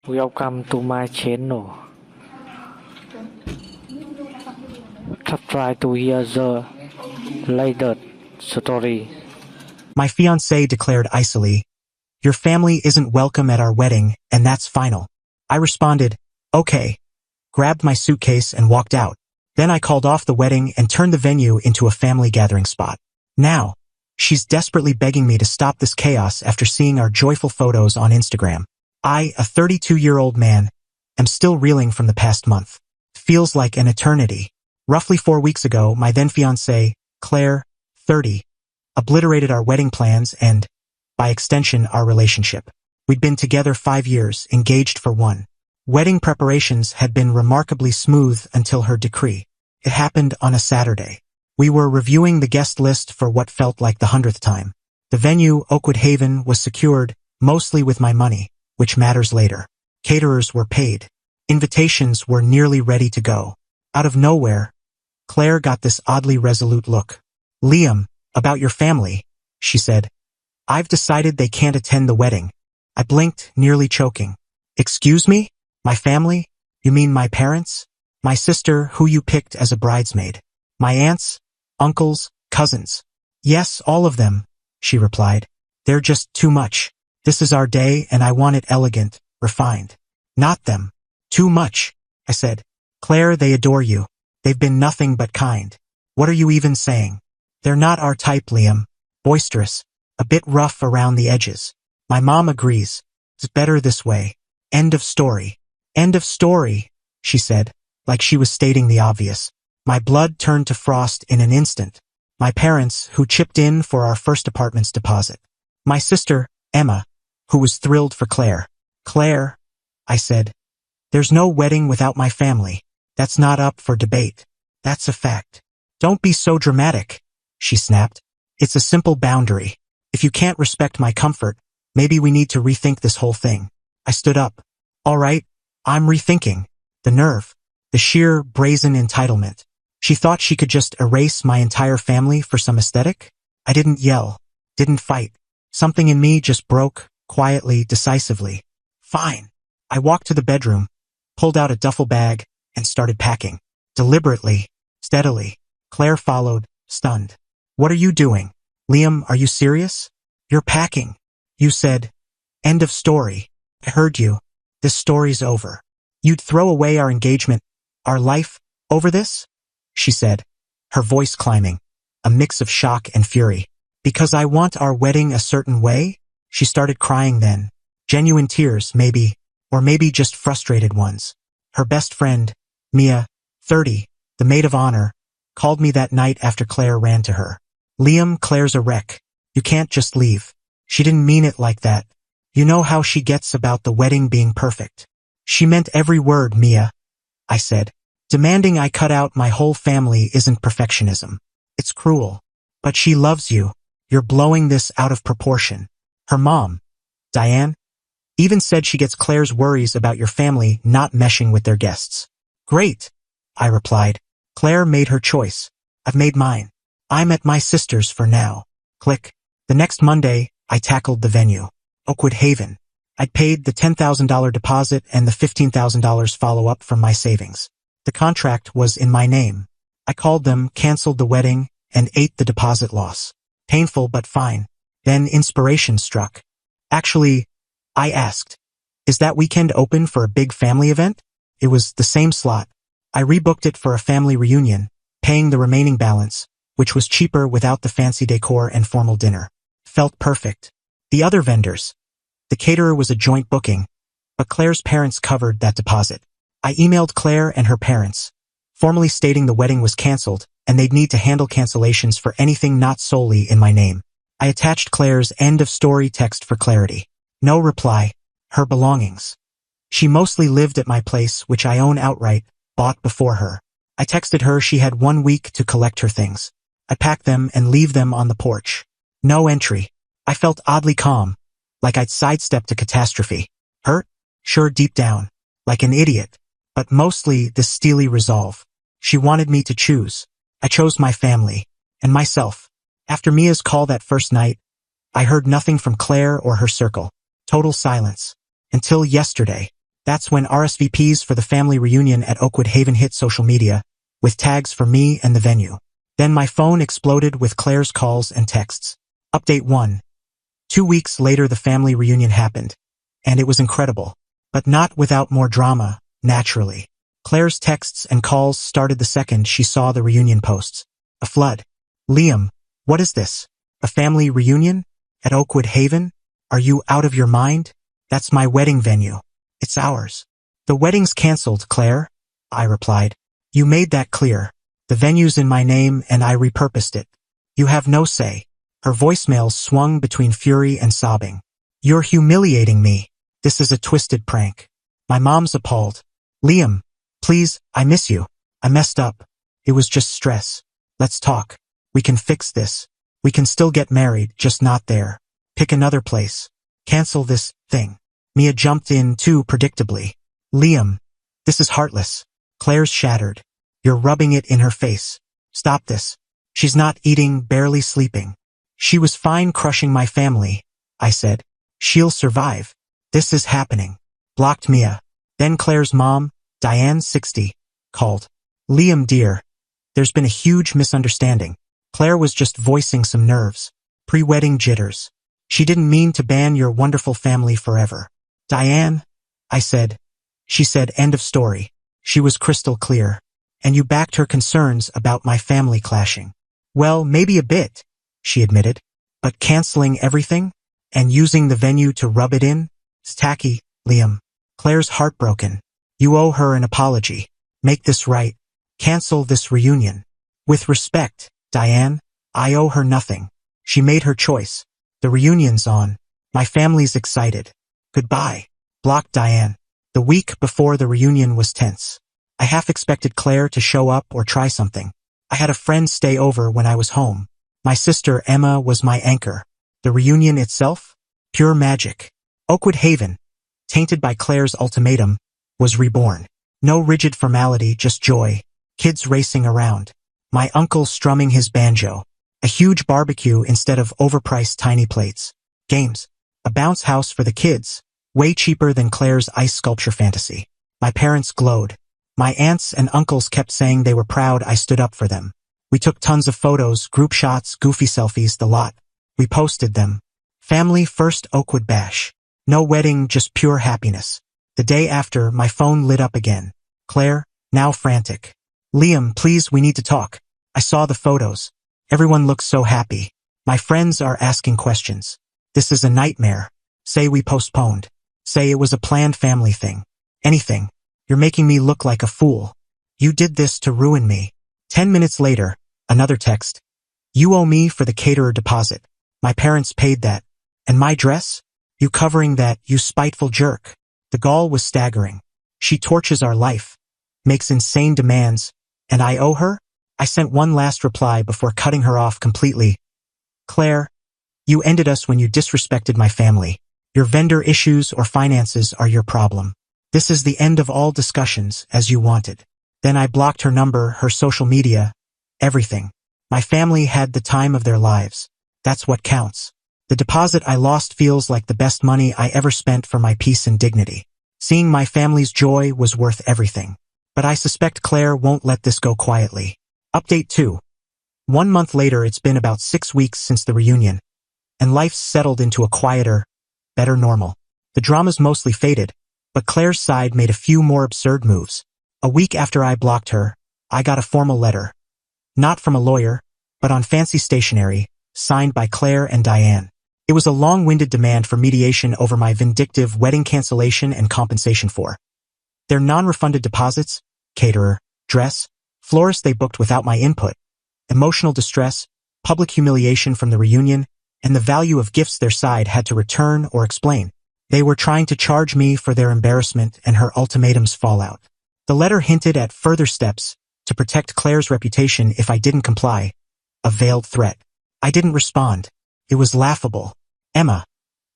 Welcome to my channel. Try to hear the latest story. My fiancée declared icily, "Your family isn't welcome at our wedding, and that's final." I responded, "Okay," grabbed my suitcase and walked out. Then I called off the wedding and turned the venue into a family gathering spot. Now, she's desperately begging me to stop this chaos after seeing our joyful photos on Instagram. I, a 32-year-old man, am still reeling from the past month. Feels like an eternity. Roughly 4 weeks ago, my then fiancée, Claire, 30, obliterated our wedding plans and, by extension, our relationship. We'd been together 5 years, engaged for 1. Wedding preparations had been remarkably smooth until her decree. It happened on a Saturday. We were reviewing the guest list for what felt like the 100th time. The venue, Oakwood Haven, was secured, mostly with my money, which matters later. Caterers were paid. Invitations were nearly ready to go. Out of nowhere, Claire got this oddly resolute look. "Liam, about your family," she said. "I've decided they can't attend the wedding." I blinked, nearly choking. "Excuse me? My family? You mean my parents? My sister, who you picked as a bridesmaid? My aunts, uncles, cousins?" "Yes, all of them," she replied. "They're just too much. This is our day and I want it elegant, refined." "Not them. Too much," I said. "Claire, they adore you. They've been nothing but kind. What are you even saying? They're not our type, Liam. Boisterous. A bit rough around the edges. My mom agrees. It's better this way. End of story." "End of story," she said, like she was stating the obvious. My blood turned to frost in an instant. My parents, who chipped in for our first apartment's deposit. My sister, Emma, who was thrilled for Claire. "Claire," I said, "there's no wedding without my family. That's not up for debate. That's a fact." "Don't be so dramatic," she snapped. "It's a simple boundary. If you can't respect my comfort, maybe we need to rethink this whole thing." I stood up. "All right, I'm rethinking." The nerve. The sheer, brazen entitlement. She thought she could just erase my entire family for some aesthetic? I didn't yell. Didn't fight. Something in me just broke, quietly, decisively. "Fine." I walked to the bedroom, pulled out a duffel bag, and started packing. Deliberately, steadily. Claire followed, stunned. "What are you doing? Liam, are you serious? You're packing. You said, end of story." "I heard you. This story's over." "You'd throw away our engagement, our life, over this?" she said, her voice climbing, a mix of shock and fury. "Because I want our wedding a certain way?" She started crying then. Genuine tears, maybe, or maybe just frustrated ones. Her best friend, Mia, 30, the maid of honor, called me that night after Claire ran to her. "Liam, Claire's a wreck. You can't just leave." She didn't mean it like that. "You know how she gets about the wedding being perfect." "She meant every word, Mia," I said. "Demanding I cut out my whole family isn't perfectionism. It's cruel. But she loves you. You're blowing this out of proportion." Her mom, Diane, even said she gets Claire's worries about your family not meshing with their guests. "Great," I replied. "Claire made her choice. I've made mine. I'm at my sister's for now." Click. The next Monday, I tackled the venue. Oakwood Haven. I'd paid the $10,000 deposit and the $15,000 follow-up from my savings. The contract was in my name. I called them, canceled the wedding, and ate the deposit loss. Painful but fine. Then inspiration struck. "Actually," I asked, "is that weekend open for a big family event?" It was the same slot. I rebooked it for a family reunion, paying the remaining balance, which was cheaper without the fancy decor and formal dinner. Felt perfect. The other vendors. The caterer was a joint booking, but Claire's parents covered that deposit. I emailed Claire and her parents, formally stating the wedding was canceled and they'd need to handle cancellations for anything not solely in my name. I attached Claire's end of story text for clarity. No reply. Her belongings. She mostly lived at my place, which I own outright, bought before her. I texted her she had 1 week to collect her things. I pack them and leave them on the porch. No entry. I felt oddly calm, like I'd sidestepped a catastrophe. Hurt? Sure, deep down. Like an idiot. But mostly this steely resolve. She wanted me to choose. I chose my family. And myself. After Mia's call that first night, I heard nothing from Claire or her circle. Total silence. Until yesterday. That's when RSVPs for the family reunion at Oakwood Haven hit social media, with tags for me and the venue. Then my phone exploded with Claire's calls and texts. Update 1. 2 weeks later the family reunion happened, and it was incredible. But not without more drama, naturally. Claire's texts and calls started the second she saw the reunion posts. A flood. Liam, what is this? A family reunion? At Oakwood Haven? Are you out of your mind? That's my wedding venue. It's ours. The wedding's cancelled, Claire, I replied. You made that clear. The venue's in my name and I repurposed it. You have no say. Her voicemails swung between fury and sobbing. You're humiliating me. This is a twisted prank. My mom's appalled. Liam, please, I miss you. I messed up. It was just stress. Let's talk. We can fix this. We can still get married, just not there. Pick another place. Cancel this thing. Mia jumped in too predictably. Liam, this is heartless. Claire's shattered. You're rubbing it in her face. Stop this. She's not eating, barely sleeping. She was fine crushing my family, I said. She'll survive. This is happening. Blocked Mia. Then Claire's mom, Diane 60, called. Liam dear, there's been a huge misunderstanding. Claire was just voicing some nerves. Pre-wedding jitters. She didn't mean to ban your wonderful family forever. Diane, I said. She said end of story. She was crystal clear. And you backed her concerns about my family clashing. Well, maybe a bit, she admitted. But canceling everything? And using the venue to rub it in? It's tacky, Liam. Claire's heartbroken. You owe her an apology. Make this right. Cancel this reunion. With respect, Diane, I owe her nothing. She made her choice. The reunion's on. My family's excited. Goodbye. Blocked Diane. The week before the reunion was tense. I half expected Claire to show up or try something. I had a friend stay over when I was home. My sister Emma was my anchor. The reunion itself? Pure magic. Oakwood Haven, tainted by Claire's ultimatum, was reborn. No rigid formality, just joy. Kids racing around. My uncle strumming his banjo. A huge barbecue instead of overpriced tiny plates. Games. A bounce house for the kids. Way cheaper than Claire's ice sculpture fantasy. My parents glowed. My aunts and uncles kept saying they were proud I stood up for them. We took tons of photos, group shots, goofy selfies, the lot. We posted them. Family first Oakwood bash. No wedding, just pure happiness. The day after, my phone lit up again. Claire, now frantic. Liam, please, we need to talk. I saw the photos. Everyone looks so happy. My friends are asking questions. This is a nightmare. Say we postponed. Say it was a planned family thing. Anything. You're making me look like a fool. You did this to ruin me. 10 minutes later, another text. You owe me for the caterer deposit. My parents paid that. And my dress? You covering that, you spiteful jerk. The gall was staggering. She torches our life. Makes insane demands. And I owe her? I sent one last reply before cutting her off completely. Claire, you ended us when you disrespected my family. Your vendor issues or finances are your problem. This is the end of all discussions, as you wanted. Then I blocked her number, her social media, everything. My family had the time of their lives. That's what counts. The deposit I lost feels like the best money I ever spent for my peace and dignity. Seeing my family's joy was worth everything. But I suspect Claire won't let this go quietly. Update 2. 1 month later, it's been about 6 weeks since the reunion, and life's settled into a quieter, better normal. The drama's mostly faded, but Claire's side made a few more absurd moves. A week after I blocked her, I got a formal letter. Not from a lawyer, but on fancy stationery, signed by Claire and Diane. It was a long-winded demand for mediation over my vindictive wedding cancellation and compensation for their non-refunded deposits, caterer, dress, florist they booked without my input, emotional distress, public humiliation from the reunion, and the value of gifts their side had to return or explain. They were trying to charge me for their embarrassment and her ultimatum's fallout. The letter hinted at further steps to protect Claire's reputation if I didn't comply, a veiled threat. I didn't respond. It was laughable. Emma,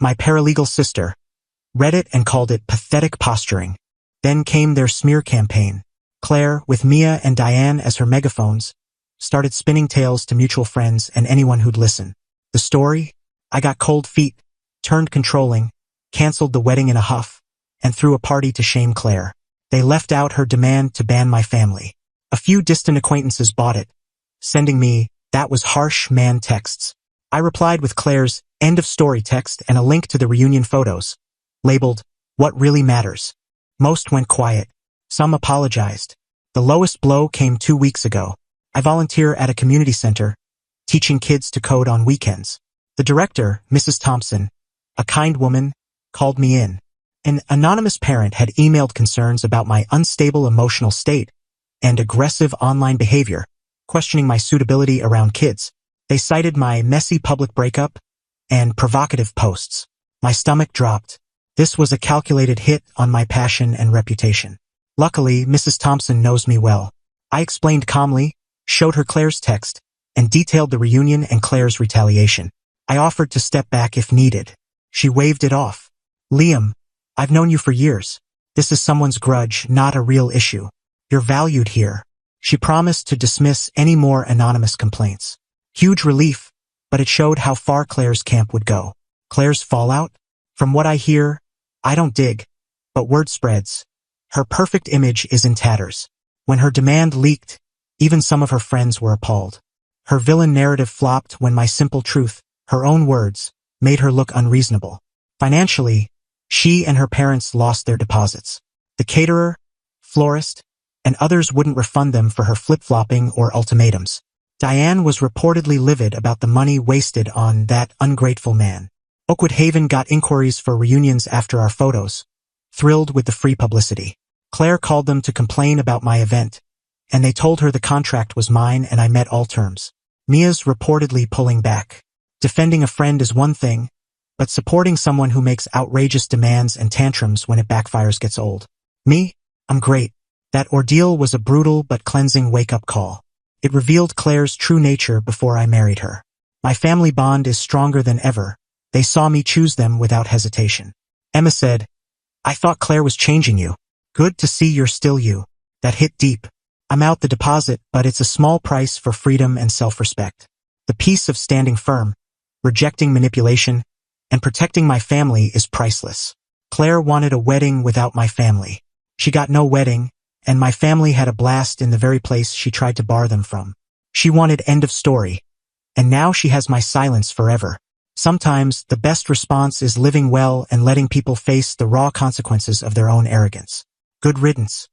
my paralegal sister, read it and called it pathetic posturing. Then came their smear campaign. Claire, with Mia and Diane as her megaphones, started spinning tales to mutual friends and anyone who'd listen. The story? I got cold feet, turned controlling, canceled the wedding in a huff, and threw a party to shame Claire. They left out her demand to ban my family. A few distant acquaintances bought it, sending me, "That was harsh, man" texts. I replied with Claire's end of story text and a link to the reunion photos, labeled, "What really matters." Most went quiet. Some apologized. The lowest blow came 2 weeks ago. I volunteer at a community center, teaching kids to code on weekends. The director, Mrs. Thompson, a kind woman, called me in. An anonymous parent had emailed concerns about my unstable emotional state and aggressive online behavior, questioning my suitability around kids. They cited my messy public breakup and provocative posts. My stomach dropped. This was a calculated hit on my passion and reputation. Luckily, Mrs. Thompson knows me well. I explained calmly, showed her Claire's text, and detailed the reunion and Claire's retaliation. I offered to step back if needed. She waved it off. "Liam, I've known you for years. This is someone's grudge, not a real issue. You're valued here." She promised to dismiss any more anonymous complaints. Huge relief, but it showed how far Claire's camp would go. Claire's fallout? From what I hear, I don't dig, but word spreads. Her perfect image is in tatters. When her demand leaked, even some of her friends were appalled. Her villain narrative flopped when my simple truth, her own words, made her look unreasonable. Financially, she and her parents lost their deposits. The caterer, florist, and others wouldn't refund them for her flip-flopping or ultimatums. Diane was reportedly livid about the money wasted on that ungrateful man. Oakwood Haven got inquiries for reunions after our photos, thrilled with the free publicity. Claire called them to complain about my event, and they told her the contract was mine and I met all terms. Mia's reportedly pulling back. Defending a friend is one thing, but supporting someone who makes outrageous demands and tantrums when it backfires gets old. Me? I'm great. That ordeal was a brutal but cleansing wake-up call. It revealed Claire's true nature before I married her. My family bond is stronger than ever. They saw me choose them without hesitation. Emma said, "I thought Claire was changing you. Good to see you're still you." That hit deep. I'm out the deposit, but it's a small price for freedom and self-respect. The peace of standing firm, rejecting manipulation, and protecting my family is priceless. Claire wanted a wedding without my family. She got no wedding, and my family had a blast in the very place she tried to bar them from. She wanted end of story, and now she has my silence forever. Sometimes the best response is living well and letting people face the raw consequences of their own arrogance. Good riddance.